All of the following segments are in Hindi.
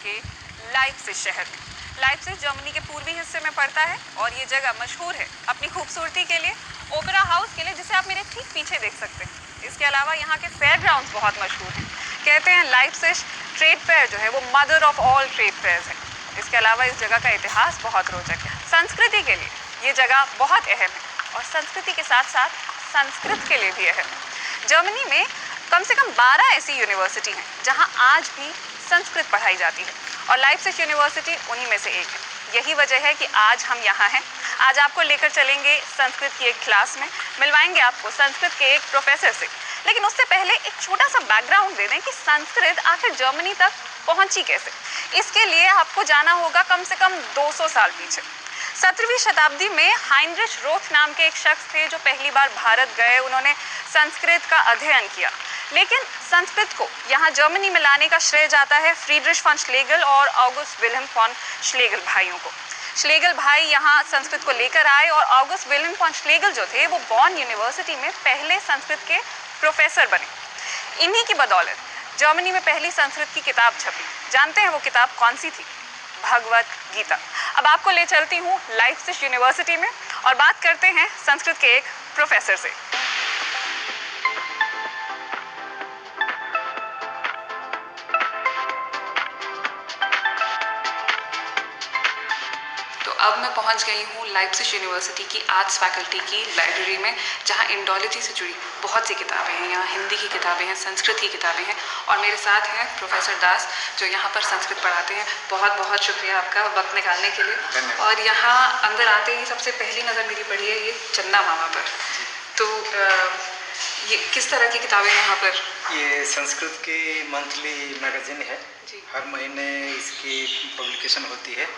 के लाइप्जिग शहर में। लाइप्जिग जर्मनी के पूर्वी हिस्से में पड़ता है और ये जगह मशहूर है अपनी खूबसूरती के लिए, ओपेरा हाउस के लिए जिसे आप मेरे ठीक पीछे देख सकते हैं। इसके अलावा यहाँ के फेयर ग्राउंड्स बहुत मशहूर हैं। कहते हैं लाइप्जिग ट्रेड फेयर जो है वो mother of all trade fairs है। इसके अलावा इस जगह का इतिहास बहुत रोचक है। संस्कृति के लिए ये जगह बहुत अहम है और संस्कृति के साथ साथ संस्कृत के लिए भी अहम है। जर्मनी में कम से कम 12 ऐसी यूनिवर्सिटी हैं जहां आज भी संस्कृत पढ़ाई जाती है और लाइप्जिग यूनिवर्सिटी उन्हीं में से एक है। यही वजह है कि आज हम यहाँ हैं। आज आपको लेकर चलेंगे संस्कृत की एक क्लास में, मिलवाएंगे आपको संस्कृत के एक प्रोफेसर से। लेकिन उससे पहले एक छोटा सा बैकग्राउंड दे दें कि संस्कृत आखिर जर्मनी तक पहुंची कैसे। इसके लिए आपको जाना होगा कम से कम 200 साल पीछे। 17वीं शताब्दी में हाइनरिच रोथ नाम के एक शख्स थे जो पहली बार भारत गए। उन्होंने संस्कृत का अध्ययन किया, लेकिन संस्कृत को यहाँ जर्मनी में लाने का श्रेय जाता है फ्रीडरिश फॉन श्लेगल और ऑगस्ट विल्हेम फॉन श्लेगल भाइयों को। श्लेगल भाई यहाँ संस्कृत को लेकर आए और ऑगस्ट विल्हेम फॉन श्लेगल जो थे वो बॉन यूनिवर्सिटी में पहले संस्कृत के प्रोफेसर बने। इन्हीं की बदौलत जर्मनी में पहली संस्कृत की किताब छपी। जानते हैं वो किताब कौन सी थी? भगवत गीता। अब आपको ले चलती हूँ लाइप्जिग यूनिवर्सिटी में और बात करते हैं संस्कृत के एक प्रोफेसर से। अब मैं पहुंच गई हूँ लाइप्जिग यूनिवर्सिटी की आर्ट्स फैकल्टी की लाइब्रेरी में, जहाँ इंडोलॉजी से जुड़ी बहुत सी किताबें हैं। यहाँ हिंदी की किताबें हैं, संस्कृत की किताबें हैं और मेरे साथ हैं प्रोफेसर दास जो यहाँ पर संस्कृत पढ़ाते हैं। बहुत बहुत शुक्रिया आपका वक्त निकालने के लिए। और यहाँ अंदर आते ही सबसे पहली नज़र मेरी पड़ी है ये चंदा मामा पर। तो ये किस तरह की किताबें हैं यहाँ पर? ये संस्कृत की मंथली मैगजीन है, हर महीने इसकी पब्लिकेशन होती है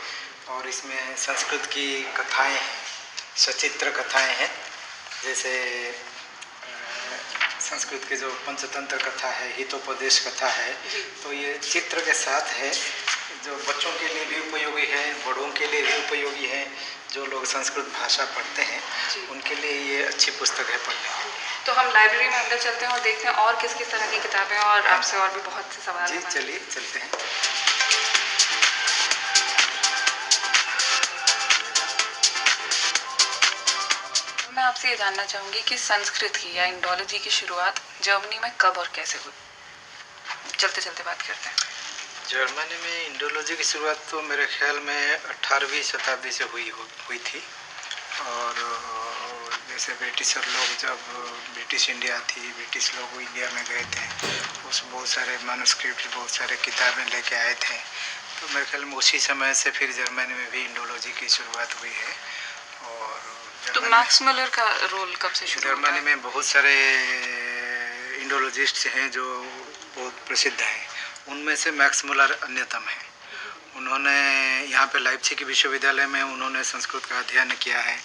और इसमें संस्कृत की कथाएं हैं, सचित्र कथाएं हैं। जैसे संस्कृत के जो पंचतंत्र कथा है, हितोपदेश कथा है, तो ये चित्र के साथ है जो बच्चों के लिए भी उपयोगी है, बड़ों के लिए भी उपयोगी है। जो लोग संस्कृत भाषा पढ़ते हैं उनके लिए ये अच्छी पुस्तक है पढ़ने के लिए। तो हम लाइब्रेरी में अंदर चलते हैं और देखते हैं और किस किस तरह की किताबें हैं और आपसे और भी बहुत से सवाल हैं। चलिए चलते हैं। मैं आपसे ये जानना चाहूँगी कि संस्कृत की या इंडोलॉजी की शुरुआत जर्मनी में कब और कैसे हुई? चलते चलते बात करते हैं। जर्मनी में इंडोलॉजी की शुरुआत तो मेरे ख्याल में 18वीं शताब्दी से हुई थी। और जैसे ब्रिटिशर लोग जब ब्रिटिश इंडिया थी, ब्रिटिश लोग इंडिया में गए थे, उस बहुत सारे मैन्युस्क्रिप्ट, बहुत सारे किताबें लेके आए थे। तो मेरे ख्याल में उसी समय से फिर जर्मनी में भी इंडोलॉजी की शुरुआत हुई है। और तो मैक्स मुलर का रोल कब से शुरू हुआ? जर्मनी में बहुत सारे इंडोलॉजिस्ट हैं जो बहुत प्रसिद्ध हैं। उनमें से मैक्स मुलर अन्यतम है। उन्होंने यहाँ पे लाइप्जिग विश्वविद्यालय में उन्होंने संस्कृत का अध्ययन किया है।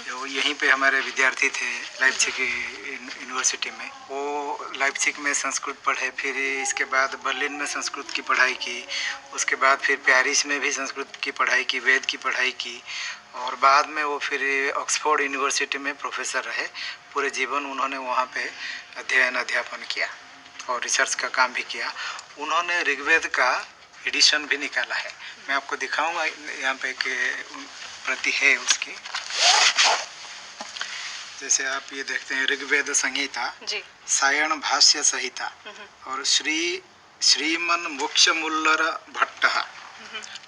जो यहीं पे हमारे विद्यार्थी थे लाइप्जिग यूनिवर्सिटी में, वो लाइप्जिग में संस्कृत पढ़े, फिर इसके बाद बर्लिन में संस्कृत की पढ़ाई की, उसके बाद फिर पेरिस में भी संस्कृत की पढ़ाई की, वेद की पढ़ाई की, और बाद में वो फिर ऑक्सफोर्ड यूनिवर्सिटी में प्रोफेसर रहे। पूरे जीवन उन्होंने वहाँ पे अध्यापन किया और रिसर्च का काम भी किया। उन्होंने ऋग्वेद का एडिशन भी निकाला है। मैं आपको दिखाऊंगा, यहाँ पे एक प्रति है उसकी। जैसे आप ये देखते हैं ऋग्वेद संहिता, सायण भाष्य संहिता और श्रीमन मोक्ष मुल्लर भट्ट,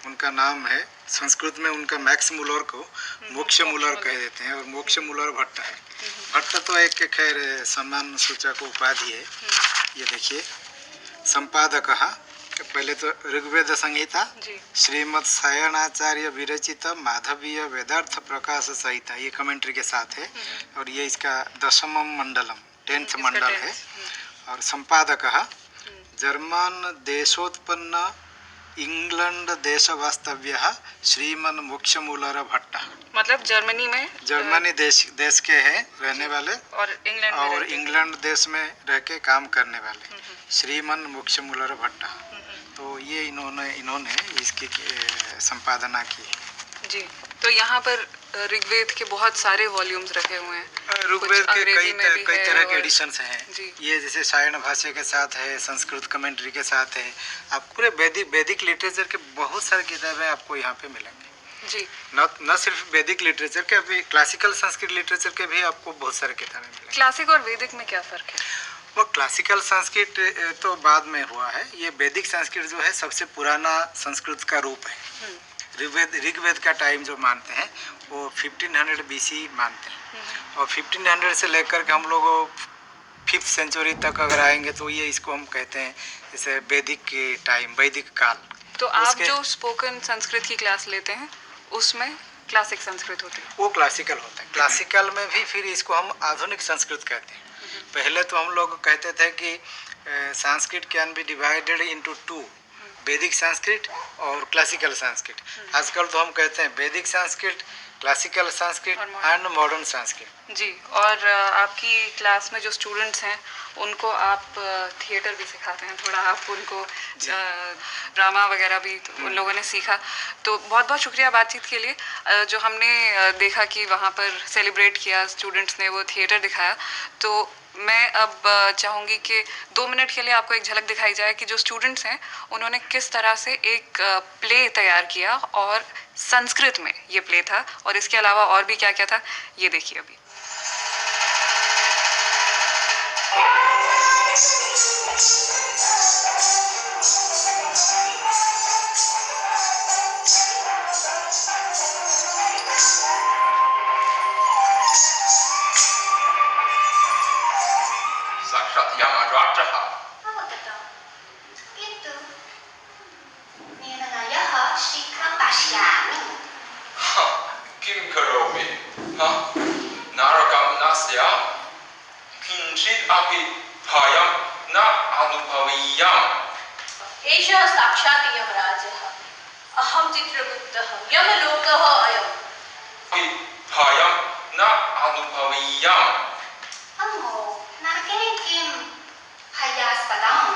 उनका नाम है। संस्कृत में उनका मैक्स मुलर को मोक्ष मुलर कह देते हैं और मोक्ष मुलर भट्ट है। भट्ट तो एक खैर सम्मान सूचक उपाधि है। ये देखिए संपादक, पहले तो ऋग्वेद संहिता, श्रीमद सायणाचार्य विरचित माधवीय वेदार्थ प्रकाश संहिता, ये कमेंट्री के साथ है। और ये इसका 10वां मंडलम, 10th मंडल है। और संपादक जर्मन देशोत्पन्न इंग्लैंड देश वास्तव्य श्रीमन मोक्ष मुलर भट्ट। मतलब जर्मनी देश के हैं रहने वाले और इंग्लैंड देश में रह के काम करने वाले श्रीमन मोक्ष मुलर भट्ट। तो ये इन्होंने इसकी संपादना की। जी, तो यहाँ पर ऋग्वेद के बहुत सारे वॉल्यूम्स रखे हुए हैं। ऋग्वेद के कई तरह के एडिशंस हैं। जी। ये जैसे सायण भाष्य के साथ है, संस्कृत कमेंट्री के साथ है। आप पूरे वैदिक लिटरेचर के बहुत सारे किताबें आपको यहाँ पे मिलेंगे जी। न सिर्फ वैदिक लिटरेचर के, अभी क्लासिकल संस्कृत लिटरेचर के भी आपको बहुत सारे किताबें मिलेंगे। क्लासिक और वैदिक में क्या फ़र्क है? वो क्लासिकल संस्कृत तो बाद में हुआ है, ये वैदिक संस्कृत जो है सबसे पुराना संस्कृत का रूप है। ऋग्वेद का टाइम जो मानते हैं वो 1500 BC मानते हैं, और 1500 से लेकर के हम लोग 5th सेंचुरी तक अगर आएंगे तो ये इसको हम कहते हैं जैसे वैदिक के टाइम, वैदिक काल। तो आप जो स्पोकन संस्कृत की क्लास लेते हैं उसमें क्लासिक संस्कृत होती है? वो क्लासिकल होता है। क्लासिकल में भी फिर इसको हम आधुनिक संस्कृत कहते हैं। पहले तो हम लोग कहते थे कि Sanskrit can be divided into 2, वैदिक संस्कृत और क्लासिकल संस्कृत। आजकल तो हम कहते हैं Vedic Sanskrit, classical Sanskrit and modern Sanskrit. जी। और आपकी क्लास में जो स्टूडेंट्स हैं उनको आप थिएटर भी सिखाते हैं, थोड़ा आप उनको ड्रामा वगैरह भी उन लोगों ने सीखा। तो बहुत बहुत शुक्रिया बातचीत के लिए। जो हमने देखा कि वहाँ पर सेलिब्रेट किया, स्टूडेंट्स ने वो थिएटर दिखाया, तो मैं अब चाहूँगी कि 2 मिनट के लिए आपको एक झलक दिखाई जाए कि जो स्टूडेंट्स हैं उन्होंने किस तरह से एक प्ले तैयार किया, और संस्कृत में ये प्ले था, और इसके अलावा और भी क्या क्या था ये देखिए अभी। किं करोमि नरकं न स्यात् किञ्चित् अपि भयं न अनुभवेयम्। एषः साक्षात् यमराजः, अहं चित्रगुप्तः, यमलोकः अयम्। भयं न अनुभवेयम्। अम्मो नरके किं भयास्पदम्?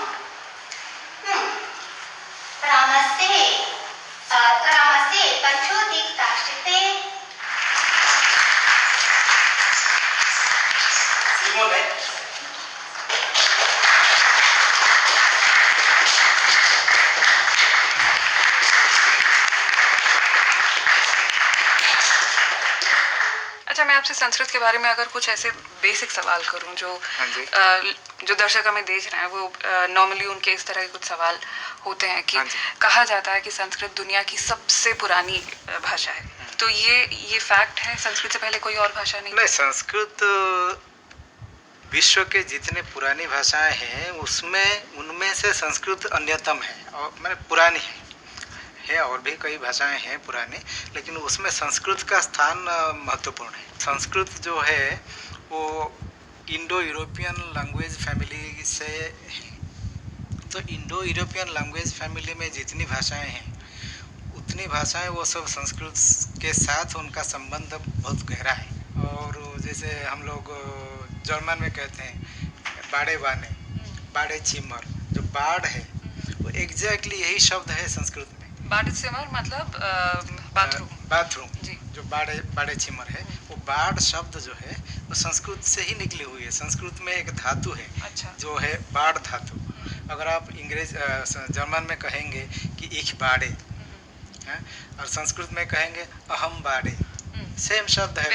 रामस्य पञ्चोदिताश्रिते सिमोने अच्छा, मैं आपसे संस्कृत के बारे में अगर कुछ ऐसे बेसिक सवाल करूं जो दर्शक हमें देख रहे हैं, वो नॉर्मली उनके इस तरह के कुछ सवाल होते हैं कि कहा जाता है कि संस्कृत दुनिया की सबसे पुरानी भाषा है, तो ये फैक्ट है? संस्कृत से पहले कोई और भाषा नहीं? नहीं, संस्कृत विश्व के जितने पुरानी भाषाएं हैं उनमें से संस्कृत अन्यतम है, और मैंने पुरानी है और भी कई भाषाएं हैं पुरानी, लेकिन उसमें संस्कृत का स्थान महत्वपूर्ण है। संस्कृत जो है वो इंडो यूरोपियन लैंग्वेज फैमिली से है। तो इंडो यूरोपियन लैंग्वेज फैमिली में जितनी भाषाएं हैं उतनी भाषाएं वो सब संस्कृत के साथ उनका संबंध बहुत गहरा है। और जैसे हम लोग जर्मन में कहते हैं बाड़े बाने, बाड़े चिमर, जो बाड़ है वो एग्जैक्टली यही शब्द है संस्कृत में। बाड़े चिमर मतलब बाथरूम जो बाड़े चिमर है, वो बाड़ शब्द जो है वो संस्कृत से ही निकली हुई है। संस्कृत में एक धातु है जो है बाड़ धातु। अगर आप जर्मन में कहेंगे कि इख बाड़े है, और संस्कृत में कहेंगे अहम बाड़े, सेम शब्द है,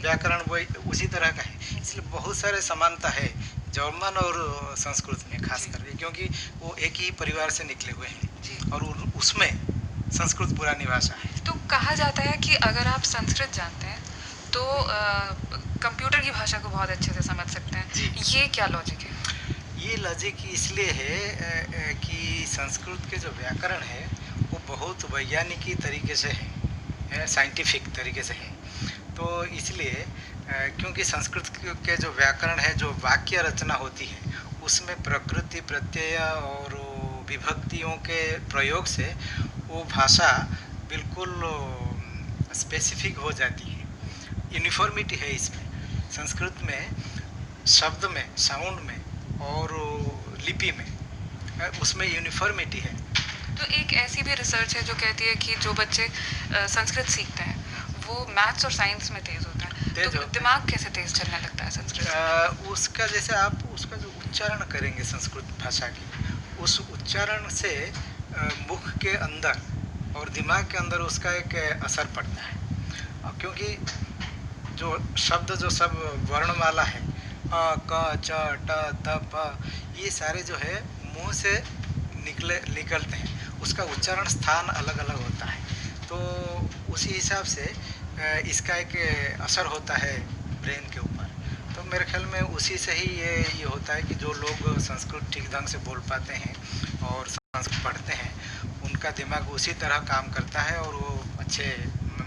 व्याकरण वही उसी तरह का है। इसलिए बहुत सारे समानता है जर्मन और संस्कृत में, खास करके क्योंकि वो एक ही परिवार से निकले हुए हैं और उसमें संस्कृत पुरानी भाषा है। तो कहा जाता है कि अगर आप संस्कृत जानते हैं तो कंप्यूटर की भाषा को बहुत अच्छे से समझ सकते हैं। ये क्या लॉजिक है? ये लॉजिक इसलिए है कि संस्कृत के जो व्याकरण है वो बहुत वैज्ञानिकी तरीके से है, साइंटिफिक तरीके से है। तो इसलिए क्योंकि संस्कृत के जो व्याकरण है, जो वाक्य रचना होती है, उसमें प्रकृति प्रत्यय और विभक्तियों के प्रयोग से वो भाषा बिल्कुल स्पेसिफिक हो जाती है। यूनिफॉर्मिटी है इसमें। संस्कृत में शब्द में, साउंड में और लिपि में उसमें यूनिफॉर्मिटी है। तो एक ऐसी भी रिसर्च है जो कहती है कि जो बच्चे संस्कृत सीखते हैं वो मैथ्स और साइंस में तेज होता है, तेज तो होता है। दिमाग कैसे तेज चलने लगता है संस्कृत? उसका जैसे आप उसका जो उच्चारण करेंगे संस्कृत भाषा की, उस उच्चारण से मुख के अंदर और दिमाग के अंदर उसका एक असर पड़ता है। क्योंकि जो शब्द जो सब वर्णमाला है, अ क च ट थ प, ये सारे जो है मुंह से निकलते हैं, उसका उच्चारण स्थान अलग अलग होता है। तो उसी हिसाब से इसका एक असर होता है ब्रेन के ऊपर। तो मेरे ख्याल में उसी से ही ये होता है कि जो लोग संस्कृत ठीक ढंग से बोल पाते हैं और संस्कृत पढ़ते हैं, उनका दिमाग उसी तरह काम करता है और वो अच्छे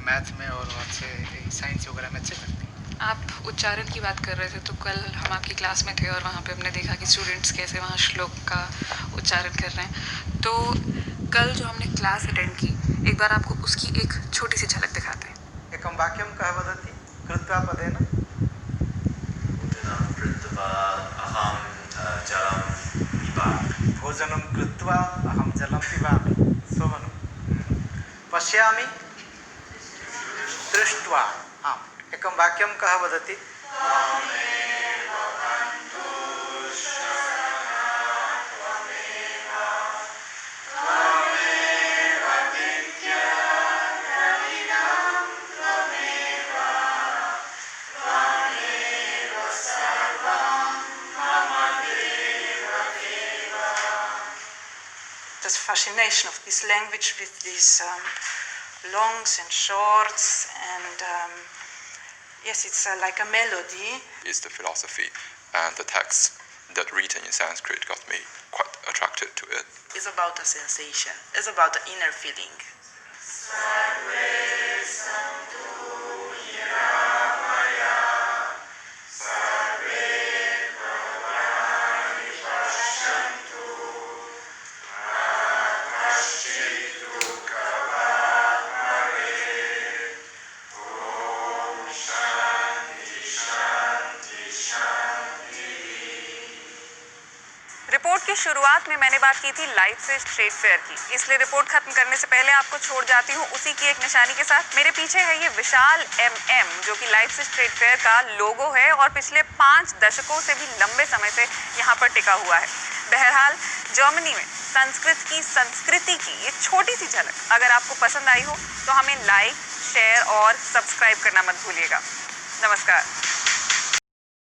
मैथ में और अच्छे साइंस वगैरह में अच्छे करते हैं। आप उच्चारण की बात कर रहे थे, तो कल हम आपकी क्लास में थे और वहाँ पे हमने देखा कि स्टूडेंट्स कैसे वहाँ श्लोक का उच्चारण कर रहे हैं। तो कल जो हमने क्लास अटेंड की, एक बार आपको उसकी एक छोटी सी झलक दिखाते हैं। एकं वाक्यं कः वदति कृत्वा पदेन? भोजनं कृत्वा अहं जलं पिबामि। भोजनं कृत्वा अहं जलं पिबामि। शोभनं। पश्यामि दृष्ट्वा। आम्, एकं वाक्यं कः वदति? The fascination of this language with these longs and shorts, and yes, it's like a melody. Is the philosophy and the text that written in Sanskrit got me quite attracted to it. It's about a sensation. It's about the inner feeling. Report की शुरुआत में मैंने बात की थी लाइफ से स्ट्रेट फेयर की, इसलिए रिपोर्ट खत्म करने से पहले आपको छोड़ जाती हूँ उसी की एक निशानी के साथ। मेरे पीछे है ये विशाल MM, जो कि लाइफ से स्ट्रेट फेयर का लोगो है और पिछले 5 दशकों से भी लंबे समय से यहाँ पर टिका हुआ है। बहरहाल, जर्मनी में संस्कृत की संस्कृति की ये छोटी सी झलक अगर आपको पसंद आई हो तो हमें लाइक, शेयर और सब्सक्राइब करना मत भूलिएगा। नमस्कार।